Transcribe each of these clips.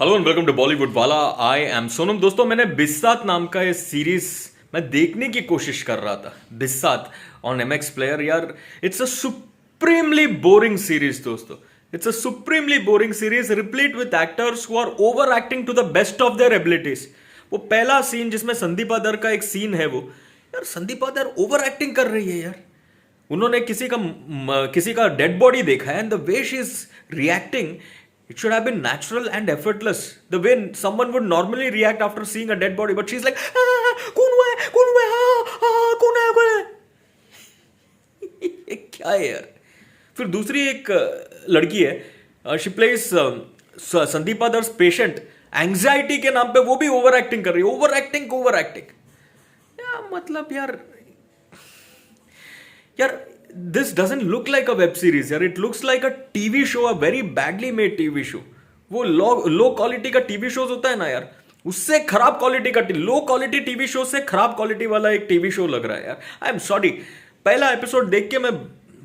Hello and welcome to Bollywood वाला। I am Sonam. दोस्तों, मैंने बिस्सात नाम का ये सीरीज मैं देखने की कोशिश कर रहा था। Bisaat on MX player. यार, it's a supremely boring series दोस्तों। It's a supremely boring series replete with actors who are over acting to the best of their abilities. वो पहला सीन जिसमें संदीपा दर का एक सीन है, वो यार संदीपा दर ओवर एक्टिंग कर रही है यार। उन्होंने किसी का डेड बॉडी देखा है, and the way she is reacting, it should have been natural and effortless, the way someone would normally react after seeing a dead body, but she's like कौन हुआ है, कौन हुआ है, कौन है, कौन है। ये क्या है यार। फिर दूसरी एक लड़की है, she plays Sandeepa Dhar's patient. Anxiety के नाम पे वो भी ओवर एक्टिंग कर रही है। ओवर एक्टिंग या मतलब यार this doesn't look like a web series यार, it looks like a TV show, a very badly made TV show। वो लो क्वालिटी का टीवी शोज होता है ना यार, उससे खराब क्वालिटी का लो क्वालिटी टीवी शो से खराब क्वालिटी वाला एक टीवी शो लग रहा है यार। आई एम सॉरी, पहला एपिसोड देख के मैं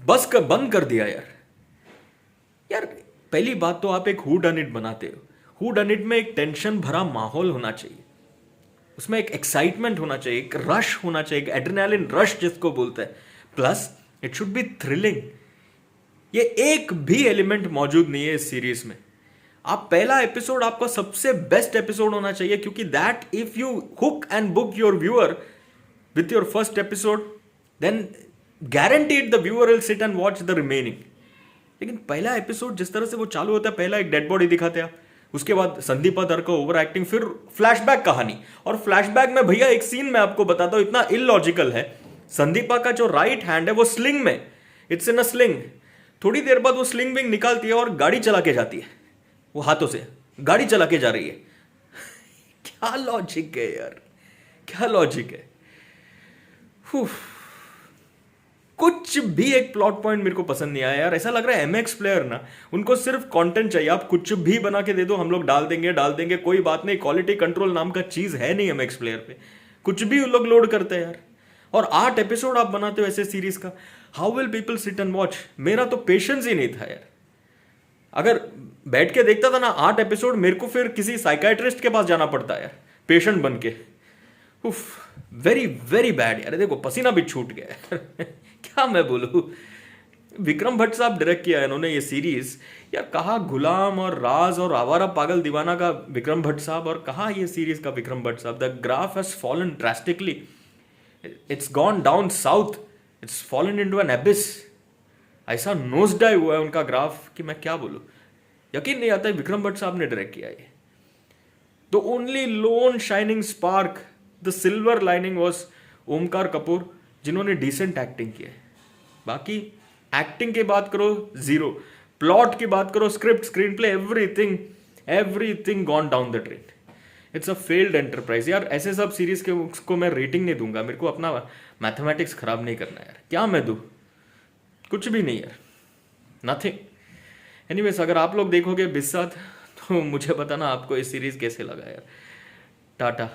बंद कर दिया यार। यार पहली बात तो आप एक हू डन इट बनाते हो। हू डन इट में एक टेंशन भरा माहौल होना चाहिए, उसमें एक एक्साइटमेंट होना चाहिए, एक रश होना चाहिए, एक एड्रेनालिन रश जिसको बोलते हैं। Plus it should be thrilling. ये एक भी एलिमेंट मौजूद नहीं है इस सीरीज में। आप पहला एपिसोड आपका सबसे बेस्ट एपिसोड होना चाहिए, क्योंकि that if you hook and book your viewer with your first episode, then guaranteed the viewer will sit and watch the remaining. लेकिन पहला एपिसोड जिस तरह से वो चालू होता है, पहला एक डेड बॉडी दिखाते हैं, उसके बाद संदीपा दर का ओवर एक्टिंग, फिर फ्लैशबैक कहानी। और फ्लैशबैक में भैया एक सीन मैं आपको बताता हूं, इतना इलॉजिकल है। संदीपा का जो राइट हैंड है वो स्लिंग में, इट्स इन अ स्लिंग। थोड़ी देर बाद वो स्लिंग विंग निकालती है और गाड़ी चला के जाती है, वो हाथों से गाड़ी चला के जा रही है। क्या लॉजिक है यार, क्या लॉजिक है। कुछ भी एक प्लॉट पॉइंट मेरे को पसंद नहीं आया यार। ऐसा लग रहा है एमएक्स प्लेयर ना, उनको सिर्फ कंटेंट चाहिए। आप कुछ भी बना के दे दो, हम लोग डाल देंगे, कोई बात नहीं। क्वालिटी कंट्रोल नाम का चीज है नहीं एमएक्स प्लेयर पे, कुछ भी उन लोग लोड करते हैं यार। और 8 एपिसोड आप बनाते हो ऐसे सीरीज का, how will people sit and watch. मेरा तो पेशेंस ही नहीं था यार। अगर बैठ के देखता था ना 8 एपिसोड, मेरे को फिर किसी साइकाइट्रिस्ट के पास जाना पड़ता है यार, पेशेंट बन के। वेरी वेरी बैड यार। देखो पसीना भी छूट गया। क्या मैं बोलूं। विक्रम भट्ट साहब डायरेक्ट किया है इन्होंने ये सीरीज यार। कहा गुलाम और राज और आवारा पागल दीवाना का विक्रम भट्ट साहब, और कहा ये सीरीज का विक्रम भट्ट साहब। The graph has fallen drastically, it's gone down south, it's fallen into an abyss। ऐसा नोज डाइव हुआ है उनका ग्राफ कि मैं क्या बोलूं। यकीन नहीं आता है विक्रम भट्ट साहब ने डायरेक्ट किया है। The only loan shining spark, the silver lining was Omkar Kapoor, जिन्होंने डिसेंट एक्टिंग की है। बाकी एक्टिंग की बात करो जीरो, प्लॉट की बात करो, script, screen play, everything gone down the drain. It's a failed enterprise यार। ऐसे सब सीरीज के उसको मैं रेटिंग नहीं दूंगा। मेरे को अपना मैथमेटिक्स खराब नहीं करना यार। क्या मैं दूं, कुछ भी नहीं यार, नथिंग। एनीवेज, अगर आप लोग देखोगे बिस्सात तो मुझे बताना आपको ये सीरीज कैसे लगा यार। टाटा।